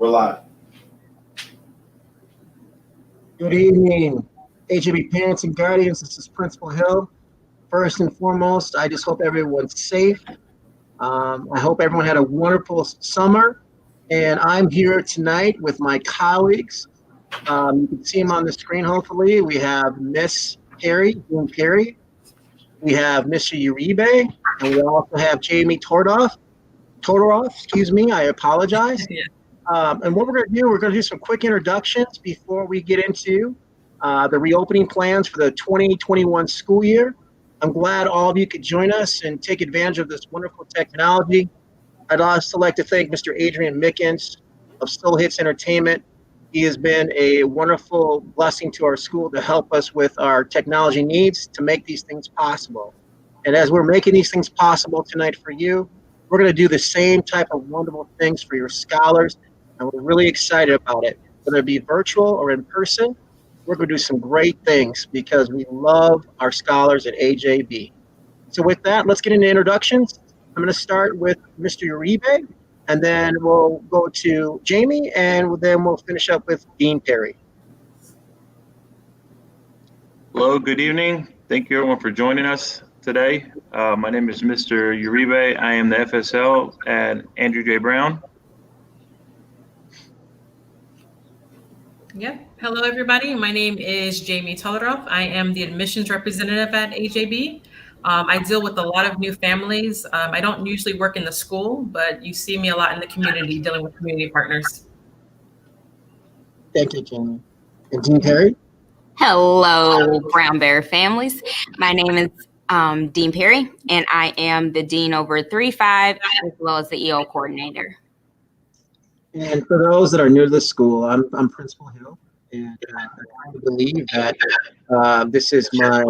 We're live. Good evening, AJB parents and guardians. This is Principal Hill. First and foremost, I just hope everyone's safe. I hope everyone had a wonderful summer. And I'm here tonight with my colleagues. You can see them on the screen, hopefully. We have Miss Perry, Dean Perry. We have Mr. Uribe, and we also have Jamie Todoroff, excuse me, I apologize. Yeah. And what we're going to do some quick introductions before we get into the reopening plans for the 2021 school year. I'm glad all of you could join us and take advantage of this wonderful technology. I'd also like to thank Mr. Adrian Mickens of Still Hits Entertainment. He has been a wonderful blessing to our school to help us with our technology needs to make these things possible. And as we're making these things possible tonight for you, we're going to do the same type of wonderful things for your scholars, and we're really excited about it. Whether it be virtual or in person, we're going to do some great things because we love our scholars at AJB. So with that, let's get into introductions. I'm going to start with Mr. Uribe, and then we'll go to Jamie, and then we'll finish up with Dean Perry. Hello, good evening. Thank you everyone for joining us today. My name is Mr. Uribe. I am the FSL at Andrew J. Brown. Yep. Hello, everybody. My name is Jamie Todoroff. I am the admissions representative at AJB. I deal with a lot of new families. I don't usually work in the school, but you see me a lot in the community dealing with community partners. Thank you, Jamie. And Dean Perry? Hello, Brown Bear families. My name is Dean Perry, and I am the Dean over 3-5 as well as the EO coordinator. And for those that are new to the school, I'm Principal Hill, and I believe that this is my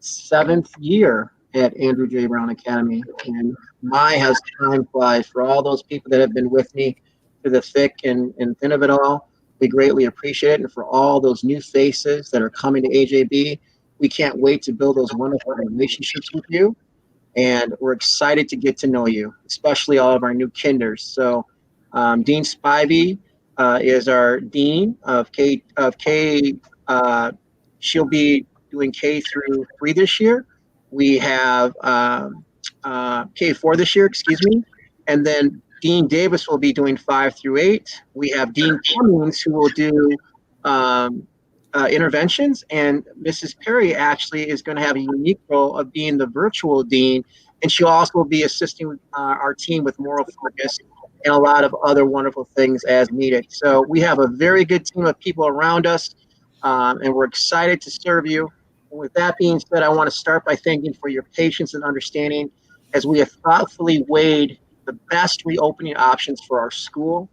7th year at Andrew J. Brown Academy, and has time flies for all those people that have been with me through the thick and thin of it all. We greatly appreciate it, and for all those new faces that are coming to AJB, we can't wait to build those wonderful relationships with you, and we're excited to get to know you, especially all of our new kinders. So Dean Spivey is our dean of K. She'll be doing K through 3 this year. We have K4 this year, excuse me. And then Dean Davis will be doing 5 through 8. We have Dean Cummings who will do interventions. And Mrs. Perry actually is going to have a unique role of being the virtual dean. And she'll also be assisting our team with moral focus and a lot of other wonderful things as needed. So we have a very good team of people around us, and we're excited to serve you. And with that being said, I want to start by thanking for your patience and understanding as we have thoughtfully weighed the best reopening options for our school.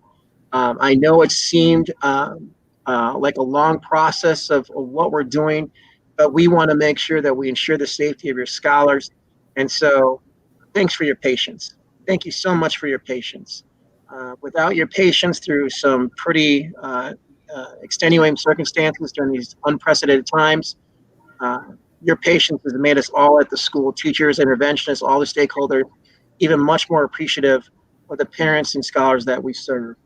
I know it seemed like a long process of what we're doing, but we want to make sure that we ensure the safety of your scholars. And so thanks for your patience. Thank you so much for your patience. Without your patience through some pretty extenuating circumstances during these unprecedented times, your patience has made us all at the school, teachers, interventionists, all the stakeholders, even much more appreciative of the parents and scholars that we serve.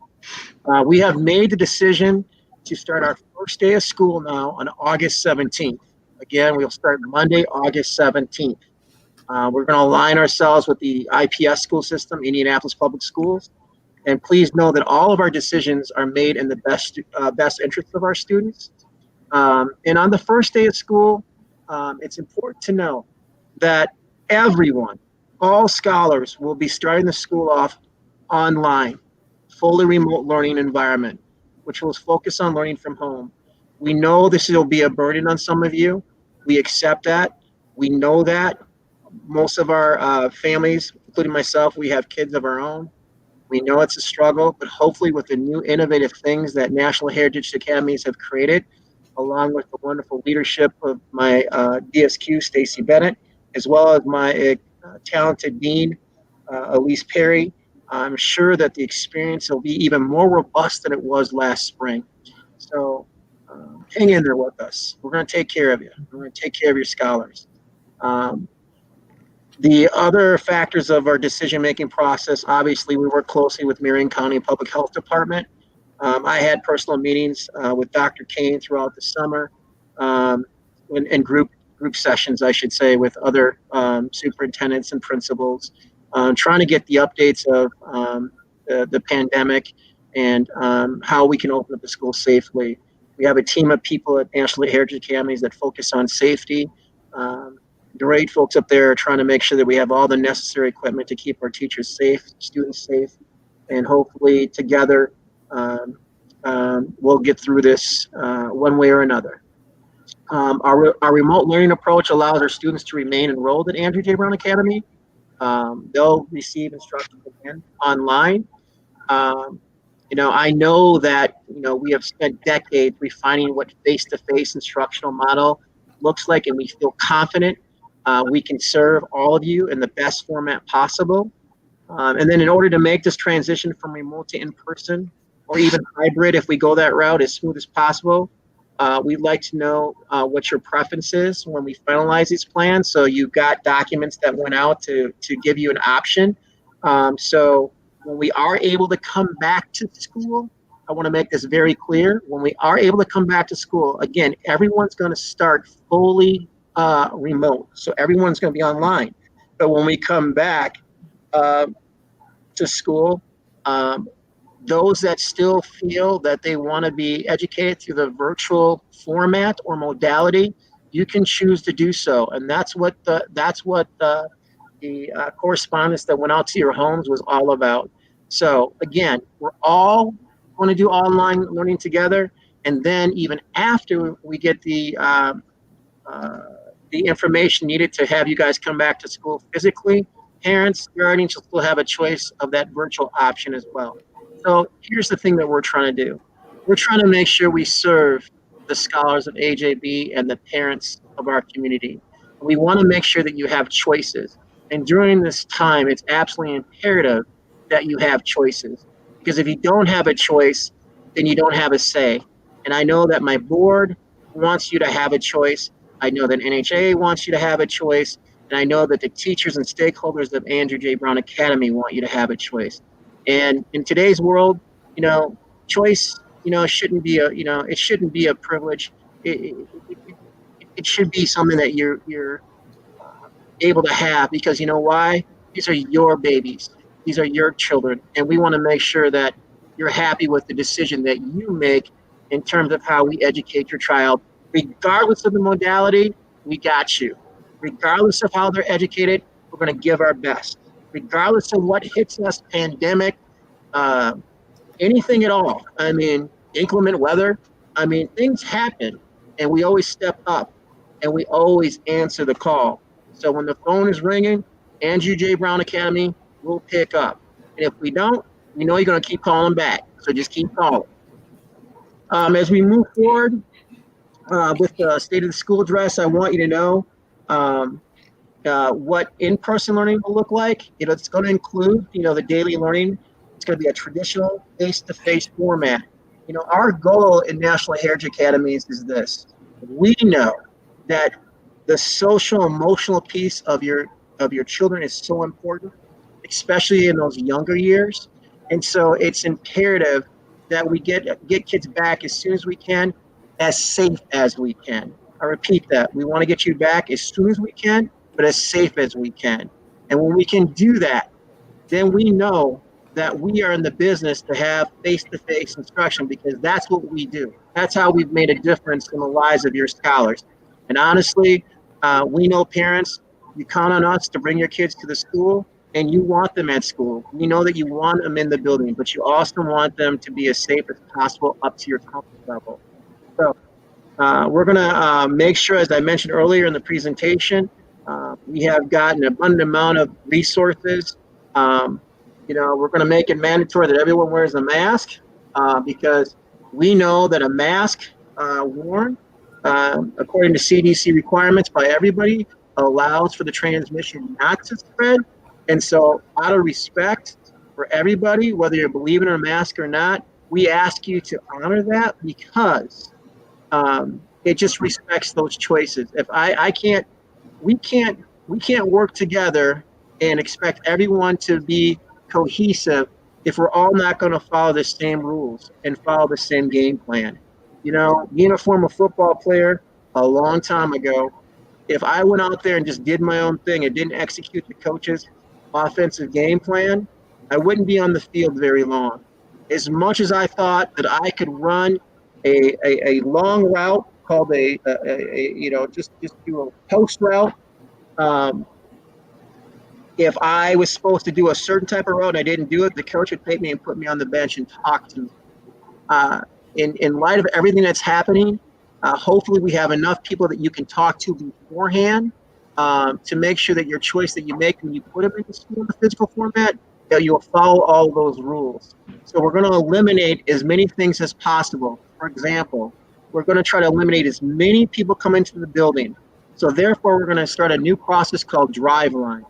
We have made the decision to start our first day of school now on August 17th. Again, we'll start Monday, August 17th. We're going to align ourselves with the IPS school system, Indianapolis Public Schools. And please know that all of our decisions are made in the best interest of our students. And on the first day of school, it's important to know that everyone, all scholars, will be starting the school off online, fully remote learning environment, which will focus on learning from home. We know this will be a burden on some of you. We accept that. We know that. Most of our families, including myself, we have kids of our own. We know it's a struggle, but hopefully with the new innovative things that National Heritage Academies have created, along with the wonderful leadership of my DSQ, Stacy Bennett, as well as my talented dean, Elise Perry, I'm sure that the experience will be even more robust than it was last spring. So hang in there with us. We're going to take care of you. We're going to take care of your scholars. The other factors of our decision-making process, obviously, we work closely with Marion County Public Health Department. I had personal meetings with Dr. Kane throughout the summer, um, and group sessions, I should say, with other superintendents and principals, trying to get the updates of the pandemic and how we can open up the school safely. We have a team of people at National Heritage Academies that focus on safety. Um, Great folks up there trying to make sure that we have all the necessary equipment to keep our teachers safe, students safe, and hopefully together we'll get through this one way or another. Our remote learning approach allows our students to remain enrolled at Andrew J. Brown Academy. They'll receive instruction again online. Um, I know that, we have spent decades refining what face-to-face instructional model looks like, and we feel confident we can serve all of you in the best format possible. And then in order to make this transition from remote to in-person, or even hybrid, if we go that route as smooth as possible, we'd like to know what your preference is when we finalize these plans. So you've got documents that went out to give you an option. So when we are able to come back to school, I want to make this very clear. When we are able to come back to school, again, everyone's going to start fully remote. So everyone's going to be online. But when we come back to school, those that still feel that they want to be educated through the virtual format or modality, you can choose to do so. And that's what the correspondence that went out to your homes was all about. So again, we're all going to do online learning together. And then even after we get the information needed to have you guys come back to school physically, parents, guardians will still have a choice of that virtual option as well. So here's the thing that we're trying to do. We're trying to make sure we serve the scholars of AJB and the parents of our community. We want to make sure that you have choices. And during this time, it's absolutely imperative that you have choices. Because if you don't have a choice, then you don't have a say. And I know that my board wants you to have a choice. I know that NHA wants you to have a choice. And I know that the teachers and stakeholders of Andrew J. Brown Academy want you to have a choice. And in today's world, choice, shouldn't be it shouldn't be a privilege. It should be something that you're able to have, because you know why? These are your babies. These are your children. And we want to make sure that you're happy with the decision that you make in terms of how we educate your child. Regardless of the modality, we got you. Regardless of how they're educated, we're going to give our best. Regardless of what hits us, pandemic, anything at all. I mean, inclement weather. I mean, things happen, and we always step up, and we always answer the call. So when the phone is ringing, Andrew J. Brown Academy will pick up. And if we don't, we know you're going to keep calling back. So just keep calling. As we move forward with the State of the School address, I want you to know what in-person learning will look like. It's going to include, the daily learning. It's going to be a traditional face-to-face format. Our goal in National Heritage Academies is this. We know that the social emotional piece of your children is so important, especially in those younger years. And so it's imperative that we get kids back as soon as we can, as safe as we can. I repeat that. We want to get you back as soon as we can, but as safe as we can. And when we can do that, then we know that we are in the business to have face-to-face instruction, because that's what we do. That's how we've made a difference in the lives of your scholars. And honestly, we know parents, you count on us to bring your kids to the school, and you want them at school. We know that you want them in the building, but you also want them to be as safe as possible up to your comfort level. So we're going to make sure, as I mentioned earlier in the presentation, we have got an abundant amount of resources. We're going to make it mandatory that everyone wears a mask, because we know that a mask worn, according to CDC requirements by everybody, allows for the transmission not to spread. And so out of respect for everybody, whether you're believing in a mask or not, we ask you to honor that, because it just respects those choices. If we can't We can't work together and expect everyone to be cohesive if we're all not going to follow the same rules and follow the same game plan. You know, being a former football player a long time ago, if I went out there and just did my own thing and didn't execute the coach's offensive game plan, I wouldn't be on the field very long. As much as I thought that I could run a long route called just do a post route. Um, if I was supposed to do a certain type of route and I didn't do it, the coach would take me and put me on the bench and talk to me. In light of everything that's happening, hopefully we have enough people that you can talk to beforehand to make sure that your choice that you make when you put them into school in the physical format, that you'll follow all those rules. So we're going to eliminate as many things as possible. For example, we're going to try to eliminate as many people come into the building. So therefore, we're going to start a new process called drive line.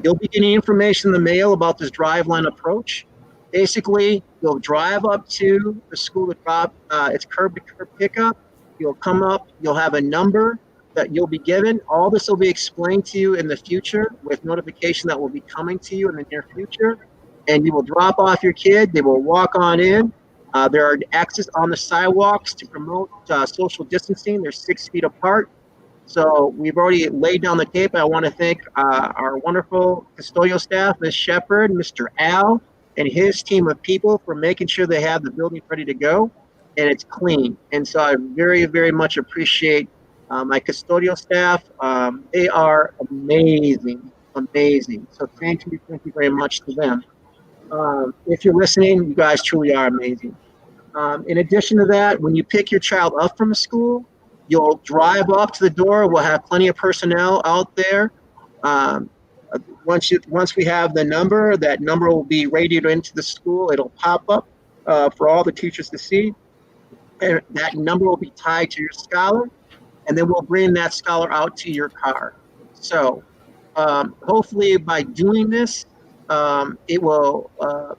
You'll be getting information in the mail about this drive line approach. Basically, you'll drive up to the school to drop it's curb to curb pickup. You'll come up, you'll have a number that you'll be given. All this will be explained to you in the future with notification that will be coming to you in the near future. And you will drop off your kid. They will walk on in. There are exits on the sidewalks to promote social distancing. They're 6 feet apart. So we've already laid down the tape. I want to thank our wonderful custodial staff, Ms. Shepard, Mr. Al, and his team of people for making sure they have the building ready to go and it's clean. And so I very, very much appreciate my custodial staff. They are amazing, amazing. So thank you very much to them. If you're listening, you guys truly are amazing. In addition to that, when you pick your child up from school, you'll drive up to the door. We'll have plenty of personnel out there. Once we have the number, that number will be radioed into the school. It'll pop up for all the teachers to see. And that number will be tied to your scholar, and then we'll bring that scholar out to your car. So hopefully by doing this, it will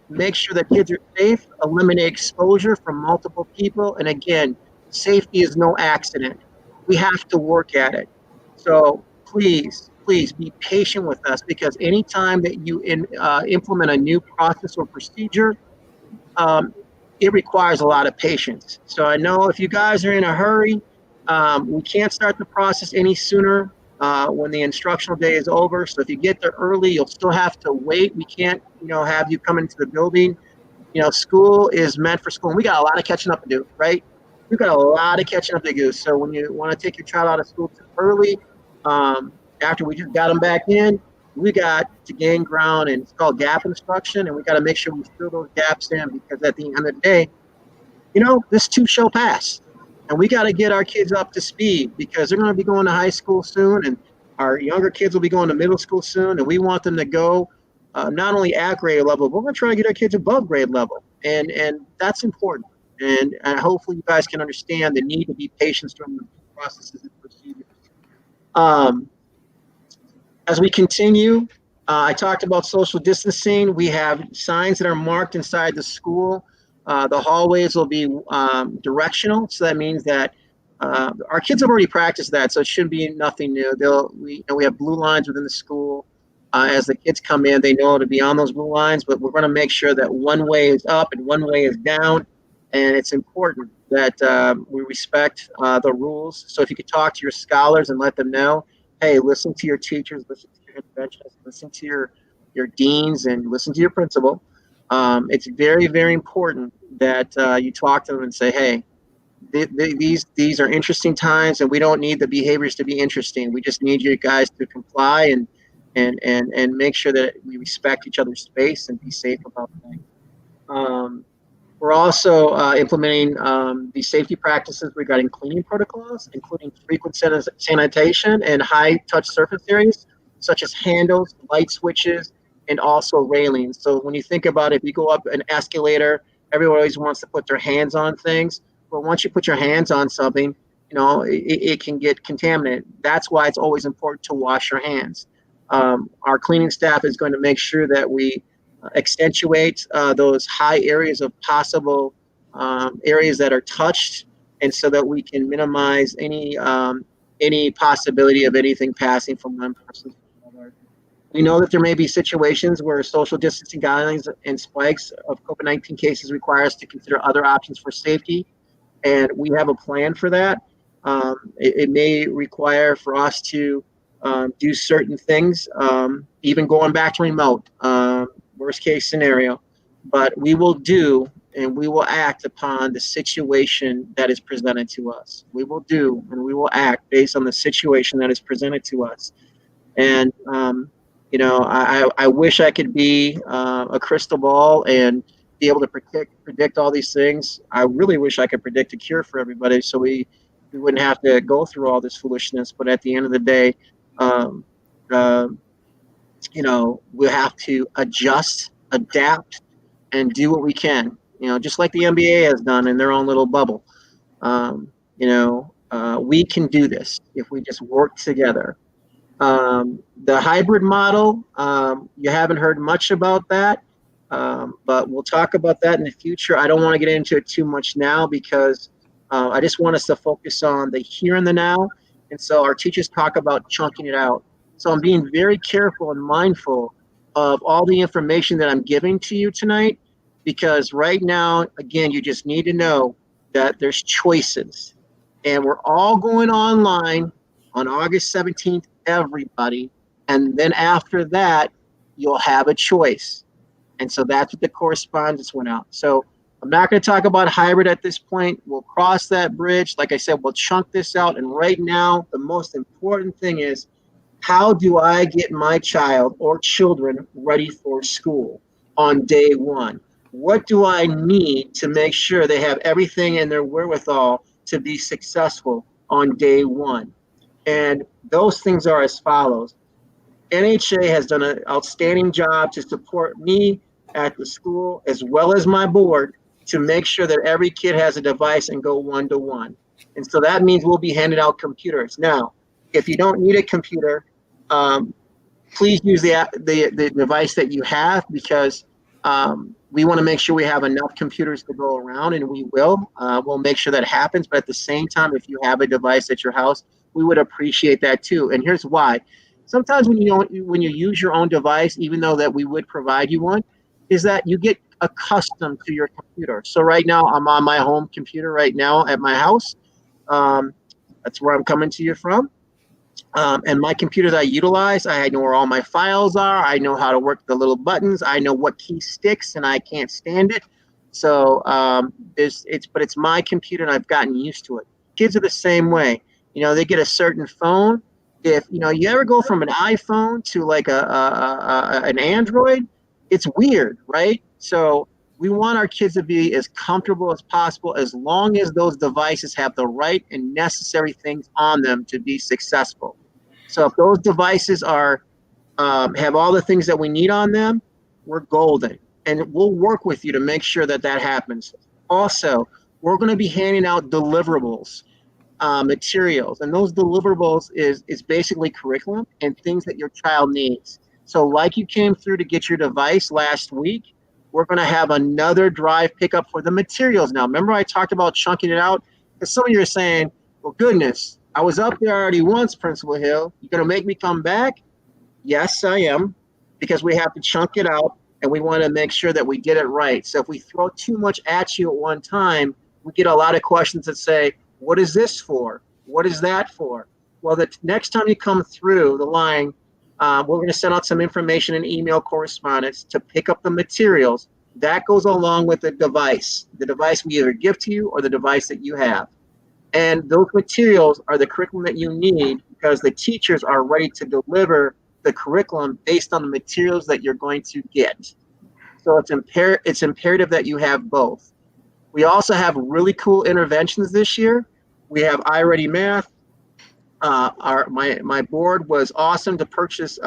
make sure that kids are safe, eliminate exposure from multiple people. And again, safety is no accident. We have to work at it. So please be patient with us, because anytime that you implement a new process or procedure, it requires a lot of patience. So I know if you guys are in a hurry, we can't start the process any sooner when the instructional day is over. So if you get there early, you'll still have to wait. We can't, have you come into the building. School is meant for school. And we got a lot of catching up to do, right? We've got a lot of catching up to do. So when you want to take your child out of school too early, after we just got them back in, we got to gain ground, and it's called gap instruction. And we got to make sure we fill those gaps in, because at the end of the day, this too shall pass. And we got to get our kids up to speed, because they're going to be going to high school soon, and our younger kids will be going to middle school soon. And we want them to go not only at grade level, but we're going to try to get our kids above grade level. And that's important. And hopefully you guys can understand the need to be patient during the processes and procedures. As we continue, I talked about social distancing. We have signs that are marked inside the school. The hallways will be directional. So that means that our kids have already practiced that, so it shouldn't be nothing new. We have blue lines within the school. As the kids come in, they know to be on those blue lines, but we're going to make sure that one way is up and one way is down. And it's important that we respect the rules. So if you could talk to your scholars and let them know, hey, listen to your teachers, listen to your interventionists, listen to your deans, and listen to your principal. It's very, very important that you talk to them and say, hey, these are interesting times, and we don't need the behaviors to be interesting. We just need you guys to comply and make sure that we respect each other's space and be safe about things. We're also implementing these safety practices regarding cleaning protocols, including frequent sanitation and high-touch surface areas, such as handles, light switches, and also railings. So when you think about it, if you go up an escalator, everyone always wants to put their hands on things. But once you put your hands on something, it can get contaminated. That's why it's always important to wash your hands. Our cleaning staff is going to make sure that we accentuate those high areas of possible areas that are touched, and so that we can minimize any possibility of anything passing from one person We know that there may be situations where social distancing guidelines and spikes of COVID-19 cases require us to consider other options for safety, and we have a plan for that. It may require for us to do certain things, even going back to remote, worst case scenario. But we will do and we will act upon the situation that is presented to us. We will do and we will act based on the situation that is presented to us. And I wish I could be a crystal ball and be able to predict all these things. I really wish I could predict a cure for everybody, so we wouldn't have to go through all this foolishness. But at the end of the day, um, uh, we have to adjust, adapt, and do what we can. Just like the NBA has done in their own little bubble. We can do this if we just work together. The hybrid model, you haven't heard much about that, but we'll talk about that in the future. I don't want to get into it too much now because I just want us to focus on the here and the now. And so our teachers talk about chunking it out. So I'm being very careful and mindful of all the information that I'm giving to you tonight, because right now, again, you just need to know that there's choices. And we're all going online on August 17th, everybody. And then after that, you'll have a choice. And so that's what the correspondence went out. So I'm not going to talk about hybrid at this point. We'll cross that bridge. Like I said, we'll chunk this out. And right now, the most important thing is, how do I get my child or children ready for school on day one? What do I need to make sure they have everything in their wherewithal to be successful on day one? And those things are as follows. NHA has done an outstanding job to support me at the school as well as my board to make sure that every kid has a device and go one-to-one. And so that means we'll be handing out computers. Now, if you don't need a computer, please use the device that you have, because we want to make sure we have enough computers to go around, and we will. We'll make sure that happens. But at the same time, if you have a device at your house, we would appreciate that too. And here's why. Sometimes when you use your own device, even though that we would provide you one, is that you get accustomed to your computer. So right now, I'm on my home computer right now at my house. That's where I'm coming to you from. And my computer that I utilize, I know where all my files are. I know how to work the little buttons. I know what key sticks, and I can't stand it. So it's my computer, and I've gotten used to it. Kids are the same way. They get a certain phone. If you ever go from an iPhone to like an Android, it's weird, right? So we want our kids to be as comfortable as possible, as long as those devices have the right and necessary things on them to be successful. So if those devices are have all the things that we need on them, we're golden. And we'll work with you to make sure that happens. Also, we're going to be handing out deliverables, materials. And those deliverables is basically curriculum and things that your child needs. So like you came through to get your device last week, we're going to have another drive pickup for the materials now. Remember I talked about chunking it out? Because some of you are saying, well, goodness, I was up there already once, Principal Hill. You're going to make me come back? Yes, I am, because we have to chunk it out, and we want to make sure that we get it right. So if we throw too much at you at one time, we get a lot of questions that say, what is this for? What is that for? Well, the next time you come through the line, we're going to send out some information and email correspondence to pick up the materials. That goes along with the device we either give to you or the device that you have. And those materials are the curriculum that you need, because the teachers are ready to deliver the curriculum based on the materials that you're going to get. So it's imperative that you have both. We also have really cool interventions this year. We have iReady Math. My board was awesome to purchase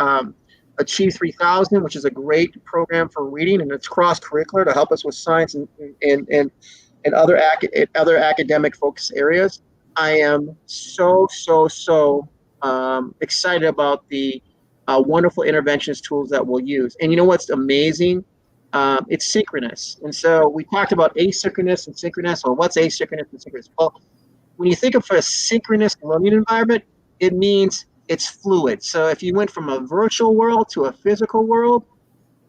Achieve 3000, which is a great program for reading, and it's cross-curricular to help us with science and other academic focus areas. I am so excited about the wonderful interventions tools that we'll use. And you know what's amazing? It's synchronous. And so we talked about asynchronous and synchronous. Well, what's asynchronous and synchronous? Well, when you think of a synchronous learning environment, it means it's fluid. So if you went from a virtual world to a physical world,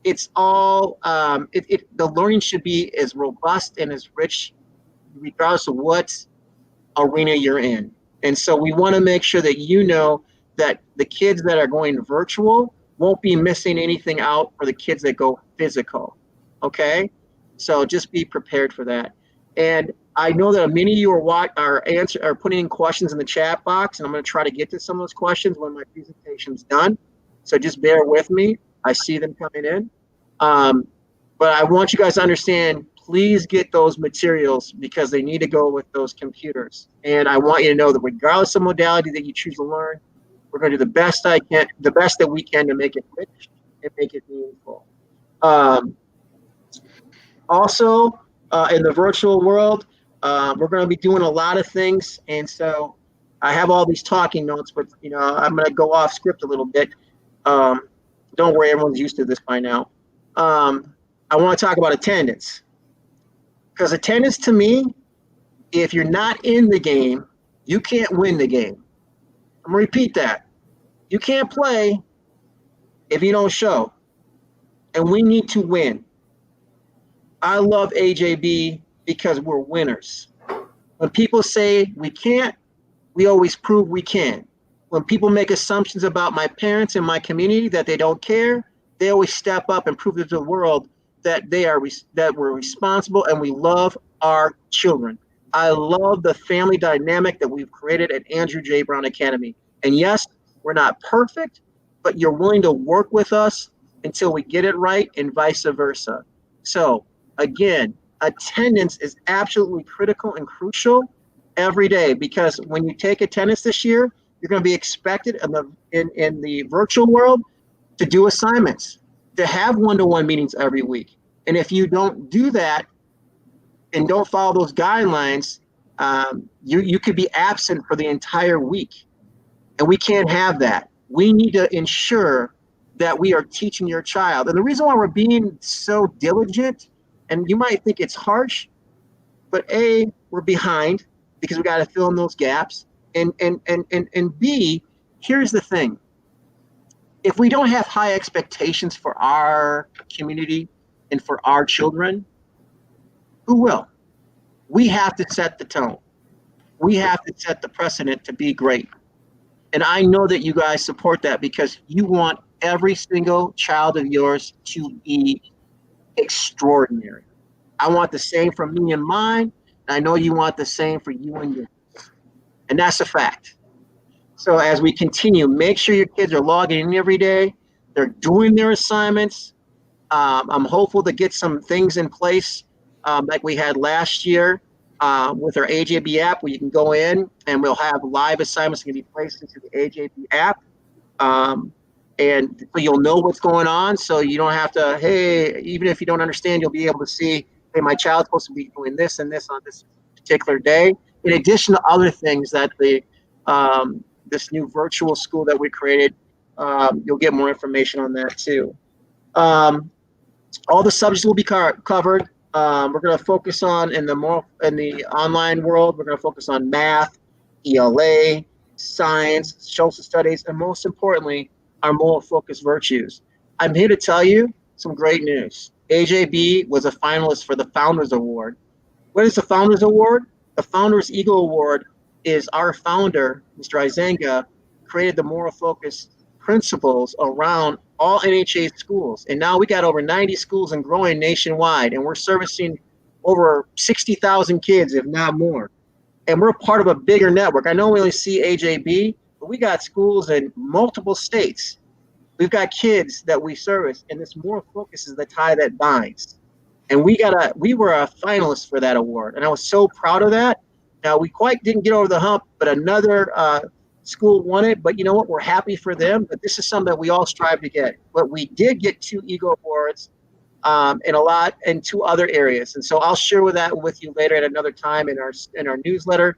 it's all the learning should be as robust and as rich, regardless of what arena you're in. And so we want to make sure that you know that the kids that are going virtual won't be missing anything out for the kids that go physical. Okay, so just be prepared for that. And I know that many of you are putting in questions in the chat box, and I'm going to try to get to some of those questions when my presentation's done. So just bear with me. I see them coming in. But I want you guys to understand, please get those materials because they need to go with those computers. And I want you to know that regardless of modality that you choose to learn, we're going to do the best that we can to make it rich and make it meaningful. Also, in the virtual world, we're going to be doing a lot of things. And so I have all these talking notes, but I'm going to go off script a little bit. Don't worry, everyone's used to this by now. I want to talk about attendance. Because attendance to me, if you're not in the game, you can't win the game. I'm going to repeat that. You can't play if you don't show. And we need to win. I love AJB because we're winners. When people say we can't, we always prove we can. When people make assumptions about my parents and my community that they don't care, they always step up and prove to the world that we're responsible and we love our children. I love the family dynamic that we've created at Andrew J. Brown Academy. And yes, we're not perfect, but you're willing to work with us until we get it right and vice versa. So again, attendance is absolutely critical and crucial every day, because when you take attendance this year, you're going to be expected in the virtual world to do assignments, to have one-to-one meetings every week. And if you don't do that and don't follow those guidelines, you could be absent for the entire week. And we can't have that. We need to ensure that we are teaching your child. And the reason why we're being so diligent, and you might think it's harsh, but A, we're behind because we got to fill in those gaps. And B, here's the thing. If we don't have high expectations for our community and for our children, who will? We have to set the tone. We have to set the precedent to be great. And I know that you guys support that because you want every single child of yours to be extraordinary. I want the same for me and mine. And I know you want the same for you and yours. And that's a fact. So as we continue, make sure your kids are logging in every day. They're doing their assignments. I'm hopeful to get some things in place like we had last year with our AJB app, where you can go in and we'll have live assignments that can be placed into the AJB app. And so you'll know what's going on. So you don't have to, hey, even if you don't understand, you'll be able to see, hey, my child's supposed to be doing this and this on this particular day. In addition to other things that this new virtual school that we created, you'll get more information on that too. All the subjects will be covered. We're going to focus on in the online world. We're going to focus on math, ELA, science, social studies, and most importantly, our moral focus virtues. I'm here to tell you some great news. AJB was a finalist for the Founders Award. What is the Founders Award? The Founders Eagle Award is our founder, Mr. Izenga, created the moral focus principles around all NHA schools. And now we got over 90 schools and growing nationwide, and we're servicing over 60,000 kids, if not more. And we're part of a bigger network. I know we only see AJB, but we got schools in multiple states. We've got kids that we service, and this moral focus is the tie that binds. And we were a finalist for that award, and I was so proud of that. Now, we quite didn't get over the hump, but another school won it. But you know what? We're happy for them. But this is something that we all strive to get. But we did get 2 Eagle Awards in 2 other areas. And so I'll share that with you later at another time in our newsletter.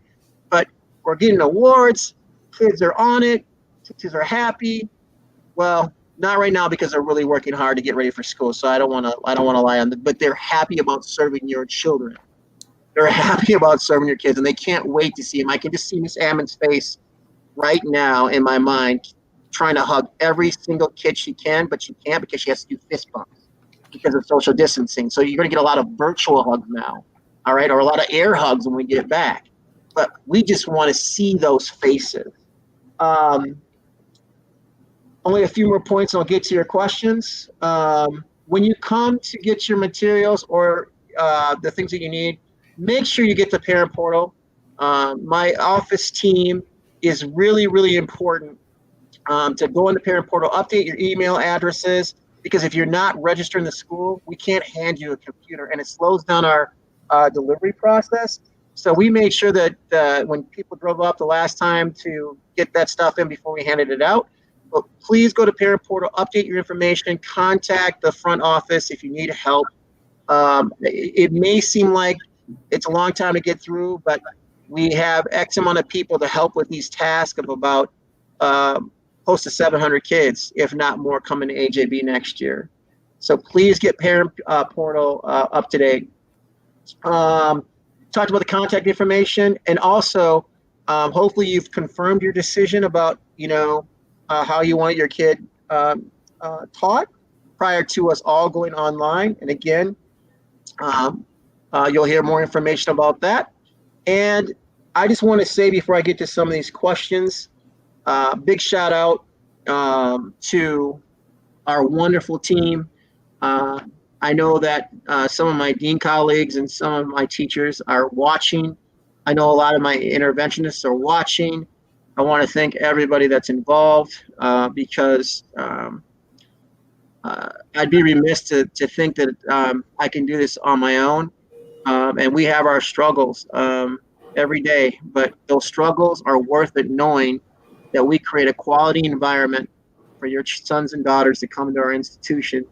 But we're getting awards. Kids are on it. Teachers are happy. Well, not right now because they're really working hard to get ready for school. So I don't want to lie on them. But they're happy about serving your children. They're happy about serving your kids, and they can't wait to see them. I can just see Miss Ammon's face right now in my mind trying to hug every single kid she can, but she can't because she has to do fist bumps because of social distancing. So you're going to get a lot of virtual hugs now, all right, or a lot of air hugs when we get back. But we just want to see those faces. Um, Only a few more points and I'll get to your questions. When you come to get your materials or the things that you need, make sure you get the parent portal. My office team is really, really important to go in the parent portal, update your email addresses, because if you're not registered in the school, we can't hand you a computer and it slows down our delivery process. So we made sure that when people drove up the last time to get that stuff in before we handed it out. But please go to parent portal, update your information, contact the front office if you need help. It may seem like it's a long time to get through, but we have X amount of people to help with these tasks of about close to 700 kids, if not more, coming to AJB next year. So please get parent portal up to date. Talked about the contact information, and also hopefully you've confirmed your decision about how you want your kid taught prior to us all going online. And again, you'll hear more information about that. And I just want to say before I get to some of these questions, big shout out to our wonderful team. I know that some of my dean colleagues and some of my teachers are watching. I know a lot of my interventionists are watching. I want to thank everybody that's involved because I'd be remiss to think that I can do this on my own. And we have our struggles every day, but those struggles are worth it knowing that we create a quality environment for your sons and daughters to come to our institution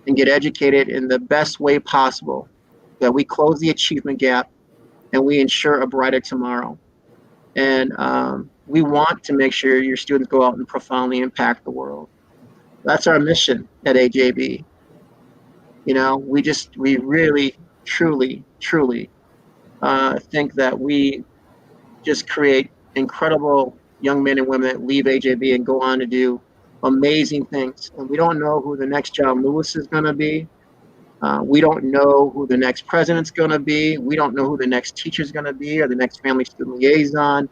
and get educated in the best way possible, that we close the achievement gap and we ensure a brighter tomorrow. And we want to make sure your students go out and profoundly impact the world. That's our mission at AJB. We really, truly think that we just create incredible young men and women that leave AJB and go on to do amazing things. And we don't know who the next John Lewis is going to be. We don't know who the next president's going to be. We don't know who the next teacher is going to be, or the next family student liaison,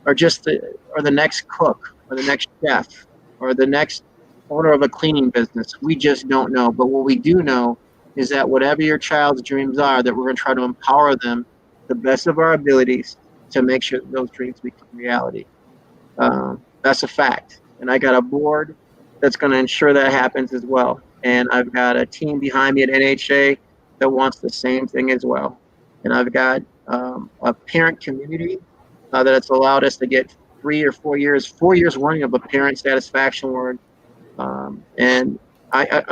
or the next cook, or the next chef, or the next owner of a cleaning business. We just don't know. But what we do know is that whatever your child's dreams are, that we're going to try to empower them the best of our abilities to make sure that those dreams become reality. That's a fact. And I got a board that's going to ensure that happens as well. And I've got a team behind me at NHA that wants the same thing as well. And I've got a parent community that has allowed us to get 4 years running of a parent satisfaction award. And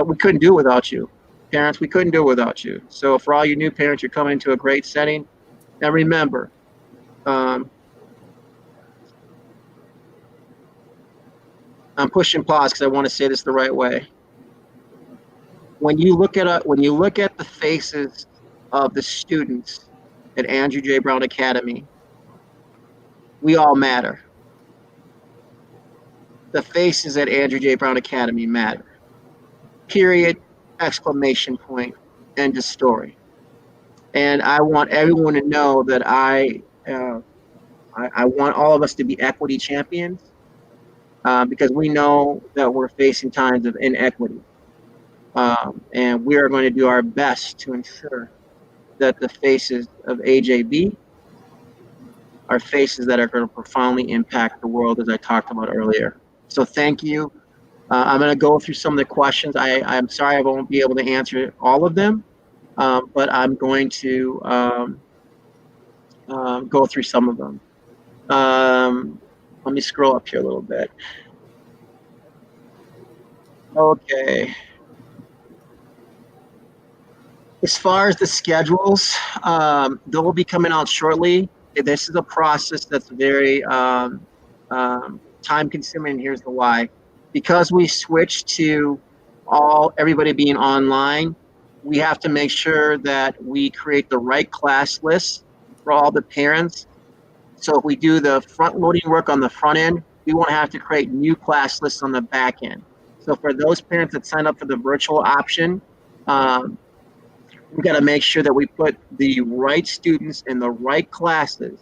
we couldn't do it without you. Parents, we couldn't do it without you. So for all you new parents, you're coming into a great setting. And remember, I'm pushing pause because I want to say this the right way. When you look at the faces of the students at Andrew J. Brown Academy, we all matter. The faces at Andrew J. Brown Academy matter. Period, exclamation point, end of story. And I want everyone to know that I want all of us to be equity champions because we know that we're facing times of inequity. And we are going to do our best to ensure that the faces of AJB are faces that are going to profoundly impact the world, as I talked about earlier. So thank you. I'm going to go through some of the questions. I'm sorry I won't be able to answer all of them, but I'm going to go through some of them. Let me scroll up here a little bit. Okay. As far as the schedules, they'll be coming out shortly. This is a process that's very time-consuming, and here's the why. Because we switched to everybody being online, we have to make sure that we create the right class list for all the parents So if we do the front loading work on the front end, we won't have to create new class lists on the back end. So for those parents that sign up for the virtual option, we got to make sure that we put the right students in the right classes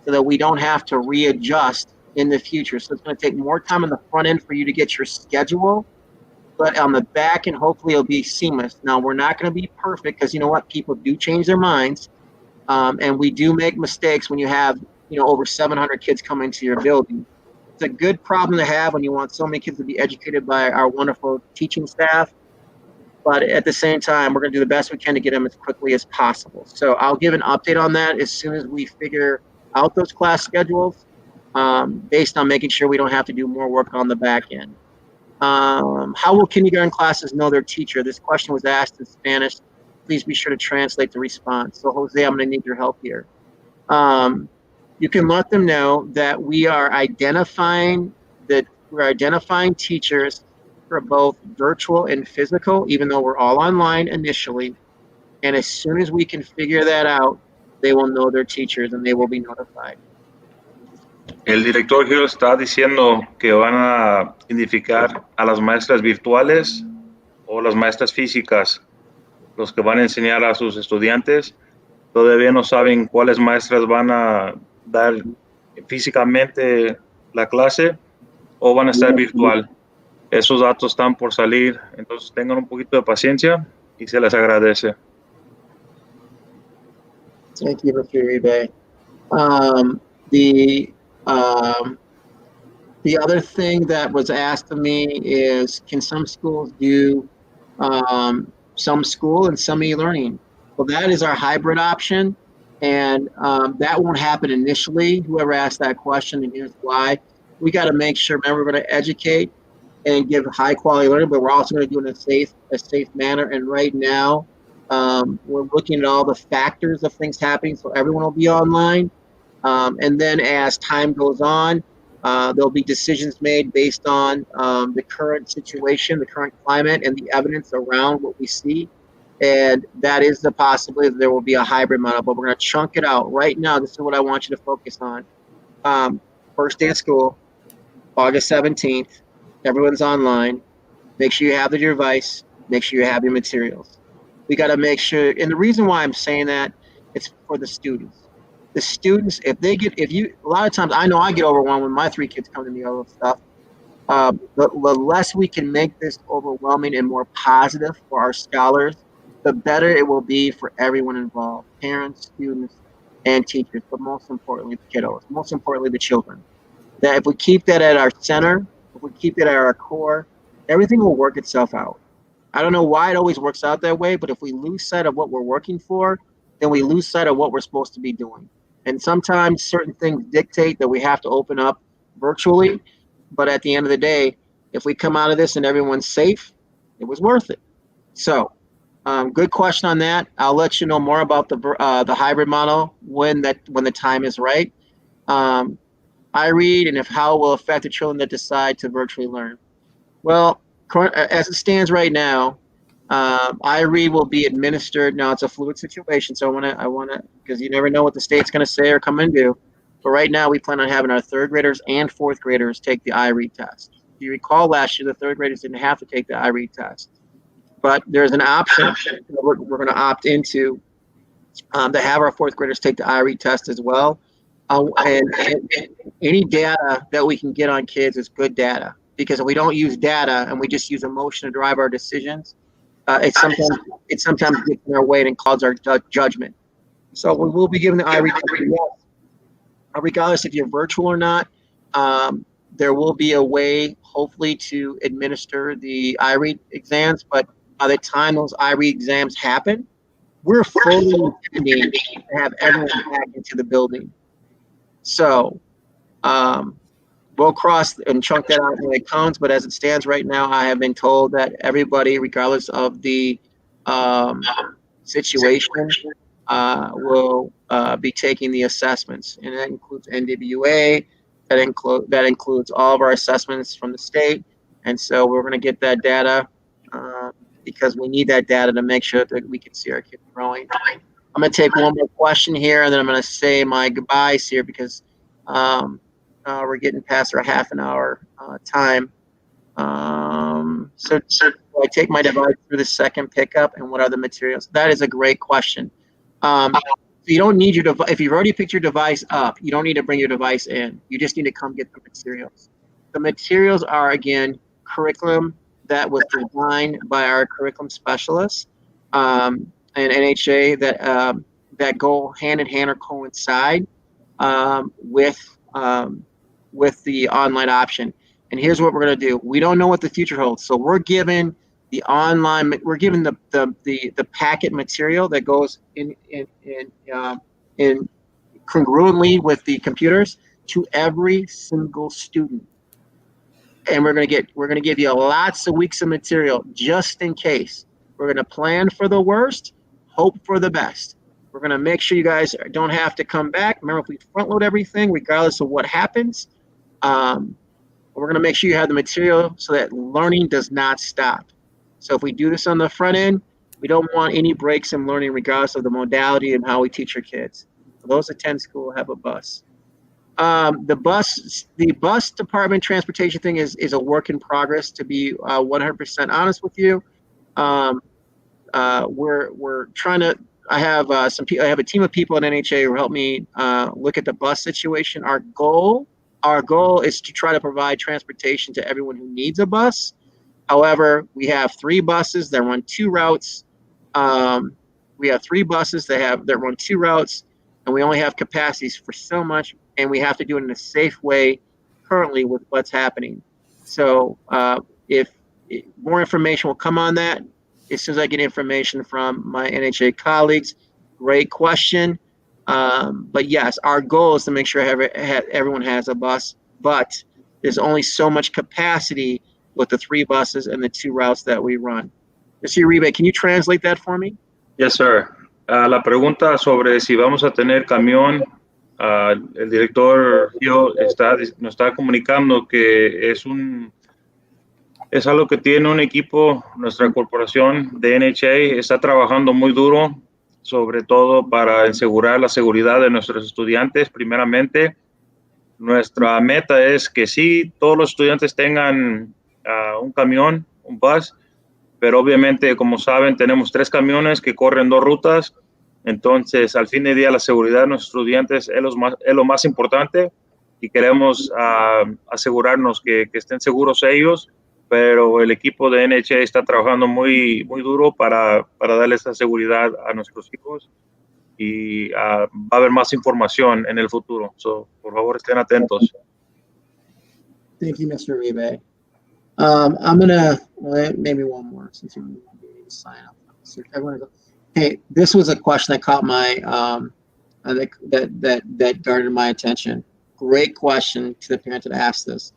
so that we don't have to readjust in the future. So it's going to take more time on the front end for you to get your schedule, but on the back end, hopefully it'll be seamless. Now, we're not going to be perfect because you know what? People do change their minds, and we do make mistakes when you have over 700 kids come into your building. It's a good problem to have when you want so many kids to be educated by our wonderful teaching staff. But at the same time, we're going to do the best we can to get them as quickly as possible. So I'll give an update on that as soon as we figure out those class schedules, based on making sure we don't have to do more work on the back end. How will kindergarten classes know their teacher? This question was asked in Spanish. Please be sure to translate the response. So Jose, I'm going to need your help here. You can let them know that we are identifying teachers for both virtual and physical, even though we're all online initially. And as soon as we can figure that out, they will know their teachers and they will be notified. El director Gil está diciendo que van a identificar a las maestras virtuales o las maestras físicas, los que van a enseñar a sus estudiantes. Todavía no saben cuáles maestras van a dar físicamente la clase o van a estar virtual. Esos datos están por salir, entonces tengan un poquito de paciencia y se les agradece. Thank you, Mr. Uribe. The other thing that was asked of me is, can some schools do some school and some e-learning? Well, that is our hybrid option, and that won't happen initially. Whoever asked that question, and here's why. We got to make sure, remember, we're going to educate and give high quality learning, but we're also going to do it in a safe manner. And right now, we're looking at all the factors of things happening, so everyone will be online. And then as time goes on, there'll be decisions made based on the current situation, the current climate, and the evidence around what we see. And that is the possibility that there will be a hybrid model, but we're going to chunk it out. Right now, this is what I want you to focus on. First day of school, August 17th. Everyone's online. Make sure you have the device. Make sure you have your materials. We got to make sure, and the reason why I'm saying that, it's for the students. The students, a lot of times, I know I get overwhelmed when my 3 kids come to me over stuff. The less we can make this overwhelming and more positive for our scholars, the better it will be for everyone involved, parents, students, and teachers, but most importantly, the kiddos, most importantly, the children. That if we keep that at our center, if we keep it at our core, everything will work itself out. I don't know why it always works out that way, but if we lose sight of what we're working for, then we lose sight of what we're supposed to be doing. And sometimes certain things dictate that we have to open up virtually, but at the end of the day, if we come out of this and everyone's safe, it was worth it. So, good question on that. I'll let you know more about the hybrid model when the time is right. I read and how it will affect the children that decide to virtually learn. Well, as it stands right now, I-read will be administered. Now, it's a fluid situation, so I want to, because you never know what the state's going to say or come and do. But right now, we plan on having our 3rd graders and 4th graders take the I-read test. If you recall, last year, the 3rd graders didn't have to take the I-read test. But there's an option that we're going to opt into to have our 4th graders take the I-read test as well. And any data that we can get on kids is good data, because if we don't use data and we just use emotion to drive our decisions, it sometimes gets in our way and clouds our judgment. So we will be giving the I-read test. Regardless if you're virtual or not, there will be a way, hopefully, to administer the I-read exams. But by the time those I-read exams happen, we're fully intending to have everyone back into the building. So we'll cross and chunk that out when it comes. But as it stands right now, I have been told that everybody, regardless of the situation, will be taking the assessments, and that includes NWA. That includes all of our assessments from the state, and so we're going to get that data because we need that data to make sure that we can see our kids growing. I'm going to take one more question here, and then I'm going to say my goodbyes here, because We're getting past our half an hour time. So I take my device through the second pickup, and what are the materials? That is a great question. So you don't need your device. If you've already picked your device up, you don't need to bring your device in. You just need to come get the materials. The materials are, again, curriculum that was designed by our curriculum specialists and NHA that go hand in hand or coincide with the online option. And here's what we're going to do. We don't know what the future holds, so we're given the online. We're given the packet material that goes in congruently with the computers to every single student. And we're going to give you lots of weeks of material just in case. We're going to plan for the worst, hope for the best. We're going to make sure you guys don't have to come back. Remember, if we front load everything, regardless of what happens, we're going to make sure you have the material so that learning does not stop. So if we do this on the front end, we don't want any breaks in learning regardless of the modality and how we teach our kids. For those that attend school have a bus. The bus department transportation thing is a work in progress, to be 100% honest with you. We're trying to. I have a team of people at NHA who help me look at the bus situation. Our goal is to try to provide transportation to everyone who needs a bus. However, we have 3 buses that run 2 routes. We have 3 buses that run 2 routes, and we only have capacities for so much, and we have to do it in a safe way currently with what's happening. So if more information will come on that as soon as I get information from my NHA colleagues. Great question. But yes, our goal is to make sure everyone has a bus, but there's only so much capacity with the 3 buses and the 2 routes that we run. Mr. Uribe, can you translate that for me? Yes, sir. La pregunta sobre si vamos a tener camión, el director Gio nos está comunicando que es algo que tiene un equipo, nuestra corporación de NHA está trabajando muy duro, sobre todo para asegurar la seguridad de nuestros estudiantes. Primeramente, nuestra meta es que sí, todos los estudiantes tengan un camión, un bus, pero obviamente, como saben, tenemos 3 camiones que corren 2 rutas. Entonces, al fin del día, la seguridad de nuestros estudiantes es lo más importante y queremos asegurarnos que estén seguros ellos, pero el equipo de NHA está trabajando muy, muy duro para darle esa seguridad a nuestros hijos y va a haber más información en el futuro. So, por favor, estén atentos. Thank you, Mr. Uribe. I'm gonna maybe one more since you need to sign up. So hey, this was a question that caught my that garnered my attention. Great question to the parent that asked this.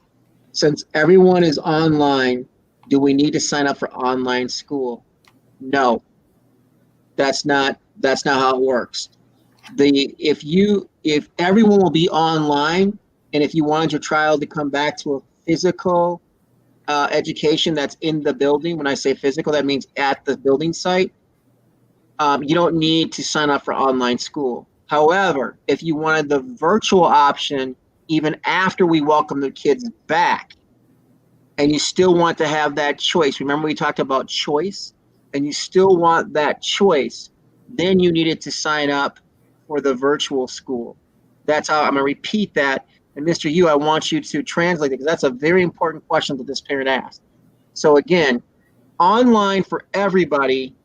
Since everyone is online, do we need to sign up for online school? No, that's not how it works. If everyone will be online, and if you wanted your child to come back to a physical education that's in the building, when I say physical, that means at the building site, you don't need to sign up for online school. However, if you wanted the virtual option, even after we welcome the kids back, and you still want to have that choice, remember we talked about choice, and you still want that choice, then you needed to sign up for the virtual school. That's how I'm going to repeat that. And Mr. Yu, I want you to translate it because that's a very important question that this parent asked. So again, online for everybody,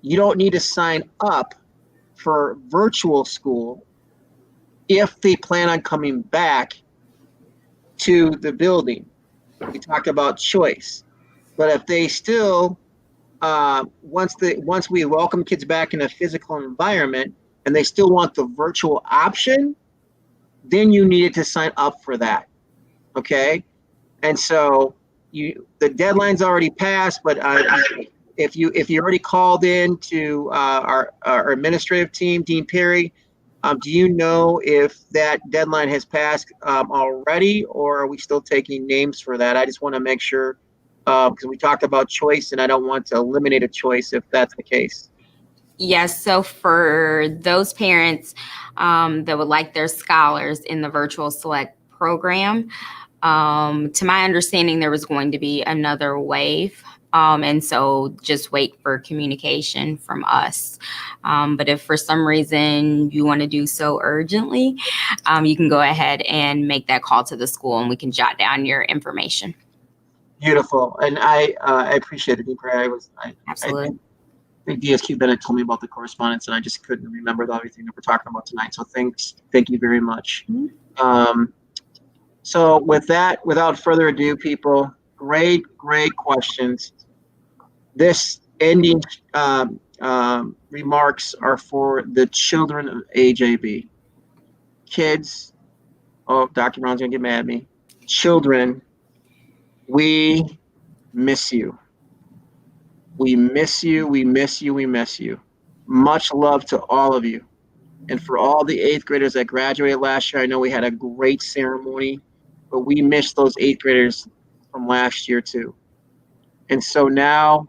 you don't need to sign up for virtual school if they plan on coming back to the building. We talked about choice, but if they still, once we welcome kids back in a physical environment and they still want the virtual option, then you needed to sign up for that, okay? And so the deadline's already passed, but if you already called in to our administrative team, Dean Perry, do you know if that deadline has passed already, or are we still taking names for that? I just want to make sure, because we talked about choice, and I don't want to eliminate a choice if that's the case. Yes, so for those parents that would like their scholars in the virtual select program, to my understanding, there was going to be another wave. And so just wait for communication from us. But if for some reason you want to do so urgently, you can go ahead and make that call to the school and we can jot down your information. Beautiful. And I appreciate it, Deeper. Absolutely. I think DSQ Bennett told me about the correspondence, and I just couldn't remember everything that we're talking about tonight. So thank you very much. So with that, without further ado, people, great questions. This ending remarks are for the children of AJB. Kids, oh, Dr. Brown's gonna get mad at me. Children, we miss you. We miss you, we miss you, we miss you. Much love to all of you. And for all the 8th graders that graduated last year, I know we had a great ceremony, but we missed those 8th graders from last year too. And so now,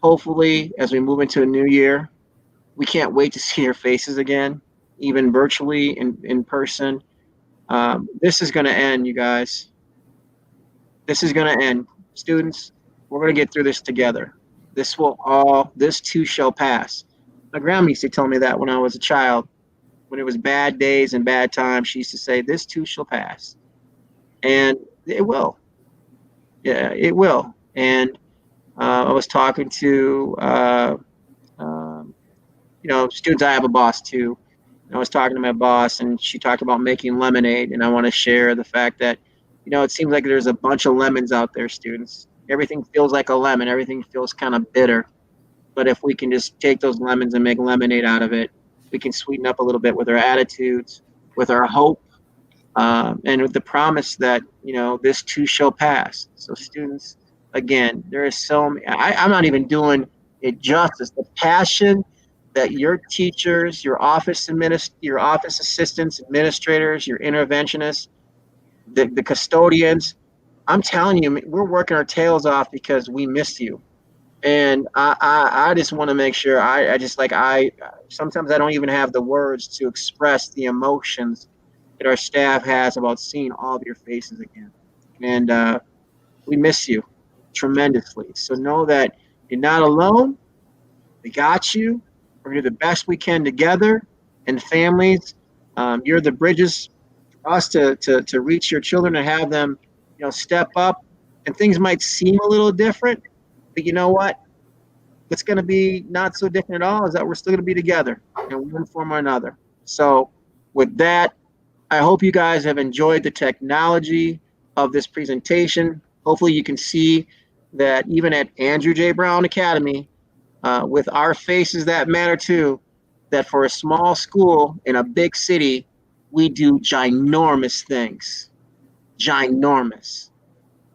hopefully, as we move into a new year, we can't wait to see your faces again, even virtually, in person. This is going to end, you guys. This is going to end. Students, we're going to get through this together. This too shall pass. My grandma used to tell me that when I was a child. When it was bad days and bad times, she used to say, this too shall pass. And it will. Yeah, it will. And I was talking to, students. I have a boss too. I was talking to my boss, and she talked about making lemonade. And I want to share the fact that, it seems like there's a bunch of lemons out there, students. Everything feels like a lemon. Everything feels kind of bitter. But if we can just take those lemons and make lemonade out of it, we can sweeten up a little bit with our attitudes, with our hope, and with the promise that, this too shall pass. So students, again, there is I'm not even doing it justice. The passion that your teachers, your office assistants, administrators, your interventionists, the custodians, I'm telling you, we're working our tails off because we missed you. And I just want to make sure sometimes I don't even have the words to express the emotions that our staff has about seeing all of your faces again. And we miss you tremendously. So know that you're not alone. We got you. We're going to do the best we can together. And families, you're the bridges for us to reach your children and have them, step up. And things might seem a little different, but you know what? What's going to be not so different at all is that we're still going to be together in one form or another. So with that, I hope you guys have enjoyed the technology of this presentation. Hopefully you can see that even at Andrew J. Brown Academy, with our faces that matter too, that for a small school in a big city, we do ginormous things. Ginormous.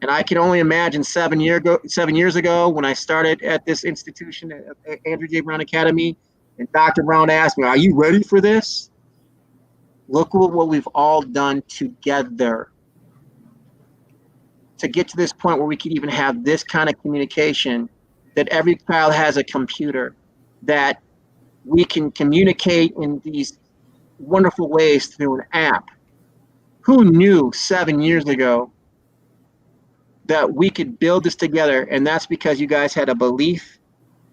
And I can only imagine 7 years ago when I started at this institution at Andrew J. Brown Academy, and Dr. Brown asked me, are you ready for this? Look at what we've all done together to get to this point where we could even have this kind of communication, that every child has a computer, that we can communicate in these wonderful ways through an app. Who knew 7 years ago that we could build this together? And that's because you guys had a belief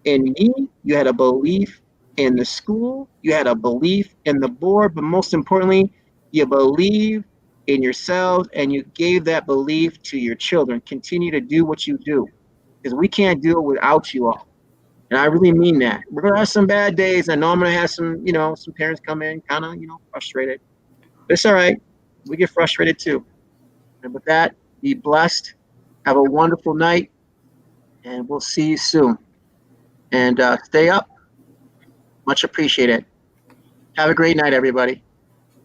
in me, you had a belief in the school, you had a belief in the board, but most importantly, you believe in yourselves and you gave that belief to your children. Continue to do what you do, because we can't do it without you all. And I really mean that. We're gonna have some bad days. I know I'm gonna have some parents come in kind of, frustrated. But it's all right. We get frustrated too. And with that, be blessed. Have a wonderful night, and we'll see you soon. And stay up. Much appreciated. Have a great night, everybody.